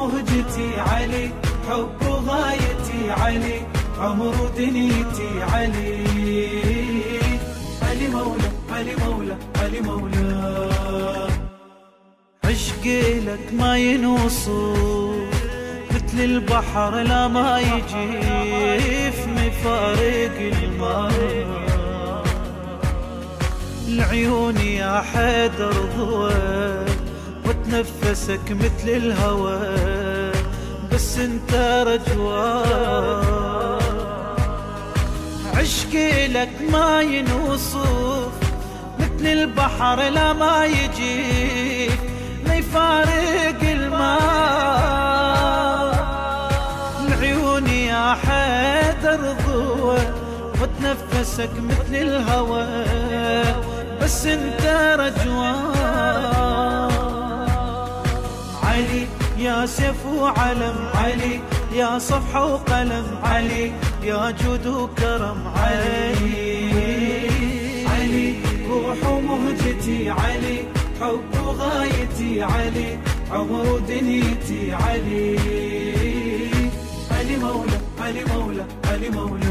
ومهجتي علي، حب وغايتي علي، عمر ودنيتي علي. علي مولا علي مولا علي مولا، عشقي لك ما ينوصف، مثل البحر لا ما يجيف مفارق الماء. لعيوني يا حيدر ضوى، وتنفسك مثل الهوى، بس انت رجوان. عشقي لك ما ينوصف، مثل البحر لا ما يجي ما يفارق الماء. لعيوني يا حيدر ضوى، وتنفسك مثل الهوى، بس انت رجوان. علي يا سيف وعلم علي، يا صفحة وقلم علي، يا جود وكرم علي. علي روح ومهجتي علي، حب وغايتي علي، عمر ودنيتي علي. علي مولا علي مولا علي مولا.